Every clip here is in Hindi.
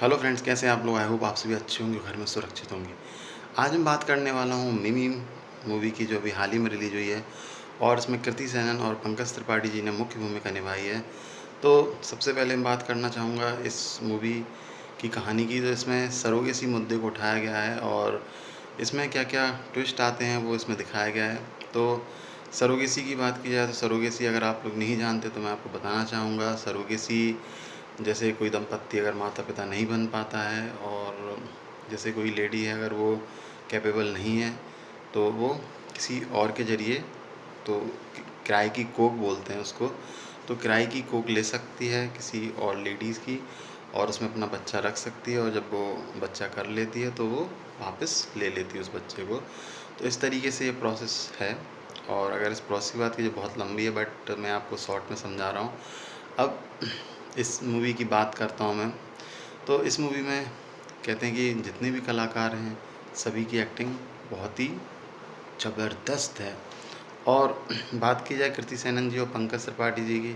हेलो फ्रेंड्स, कैसे हैं आप लोग। आई होप आप सभी अच्छे होंगे, घर में सुरक्षित होंगे। आज मैं बात करने वाला हूँ मिमी मूवी की, जो अभी हाल ही में रिलीज़ हुई है और इसमें कृति सेनन और पंकज त्रिपाठी जी ने मुख्य भूमिका निभाई है। तो सबसे पहले मैं बात करना चाहूँगा इस मूवी की कहानी की। तो इसमें सरोगेसी मुद्दे को उठाया गया है और इसमें क्या-क्या ट्विस्ट आते हैं वो इसमें दिखाया गया है। तो सरोगेसी की बात की जाए तो सरोगेसी अगर आप लोग नहीं जानते तो मैं आपको बताना चाहूँगा। सरोगेसी जैसे कोई दंपत्ति अगर माता-पिता नहीं बन पाता है और जैसे कोई लेडी है, अगर वो कैपेबल नहीं है तो वो किसी और के ज़रिए, तो किराए की कोख बोलते हैं उसको, तो किराए की कोख ले सकती है किसी और लेडीज़ की और उसमें अपना बच्चा रख सकती है और जब वो बच्चा कर लेती है तो वो वापस ले लेती है उस बच्चे को। तो इस तरीके से ये प्रोसेस है। और अगर इस प्रोसेस की बात की, जो बहुत लंबी है बट मैं आपको शॉर्ट में समझा रहा हूँ। अब इस मूवी की बात करता हूँ मैं। तो इस मूवी में कहते हैं कि जितने भी कलाकार हैं सभी की एक्टिंग बहुत ही ज़बरदस्त है। और बात की जाए कृति सेनन जी और पंकज त्रिपाठी जी की,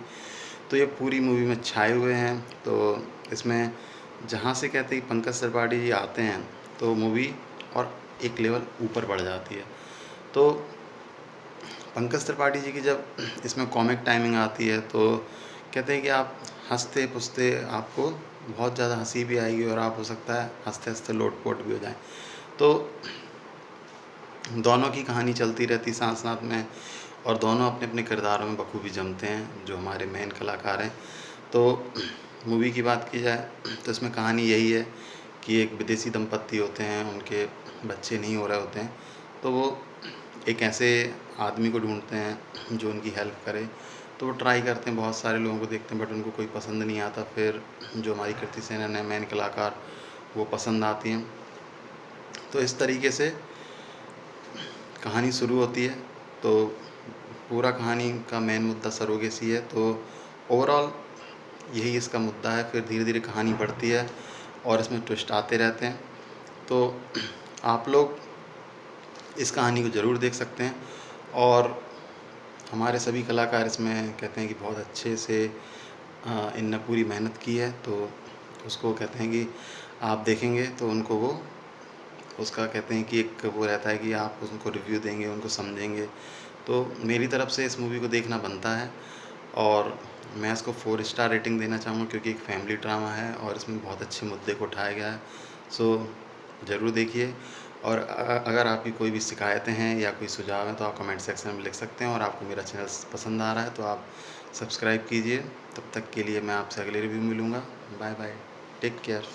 तो ये पूरी मूवी में छाए हुए हैं। तो इसमें जहाँ से कहते हैं कि पंकज त्रिपाठी जी आते हैं तो मूवी और एक लेवल ऊपर बढ़ जाती है। तो पंकज त्रिपाठी जी की जब इसमें कॉमिक टाइमिंग आती है तो कहते हैं कि आप हँसते-पुसते आपको बहुत ज़्यादा हँसी भी आएगी और आप हो सकता है हँसते-हँसते लोट-पोट भी हो जाएँ। तो दोनों की कहानी चलती रहती साथ-साथ में और दोनों अपने-अपने किरदारों में बखूबी जमते हैं, जो हमारे मेन कलाकार हैं। तो मूवी की बात की जाए तो इसमें कहानी यही है कि एक विदेशी दंपत्ति होते हैं, उनके बच्चे नहीं हो रहे होते हैं, तो वो एक ऐसे आदमी को ढूँढते हैं जो उनकी हेल्प करे। तो वो ट्राई करते हैं, बहुत सारे लोगों को देखते हैं बट उनको कोई पसंद नहीं आता। फिर जो हमारी कृति सेनन है मेन कलाकार, वो पसंद आती हैं। तो इस तरीके से कहानी शुरू होती है। तो पूरा कहानी का मेन मुद्दा सरोगेसी है। तो ओवरऑल यही इसका मुद्दा है। फिर धीरे-धीरे कहानी बढ़ती है और इसमें ट्विस्ट आते रहते हैं। तो आप लोग इस कहानी को ज़रूर देख सकते हैं और हमारे सभी कलाकार इसमें कहते हैं कि बहुत अच्छे से इनने पूरी मेहनत की है। तो उसको कहते हैं कि आप देखेंगे तो उनको वो उसका कहते हैं कि एक वो रहता है कि आप उनको रिव्यू देंगे, उनको समझेंगे। तो मेरी तरफ से इस मूवी को देखना बनता है और मैं इसको 4 स्टार रेटिंग देना चाहूँगा, क्योंकि एक फैमिली ड्रामा है और इसमें बहुत अच्छे मुद्दे को उठाया गया है। सो ज़रूर देखिए। और अगर आपकी कोई भी शिकायतें हैं या कोई सुझाव हैं तो आप कमेंट सेक्शन में लिख सकते हैं। और आपको मेरा चैनल पसंद आ रहा है तो आप सब्सक्राइब कीजिए। तब तक के लिए मैं आपसे अगले रिव्यू में मिलूँगा। Bye bye, take care.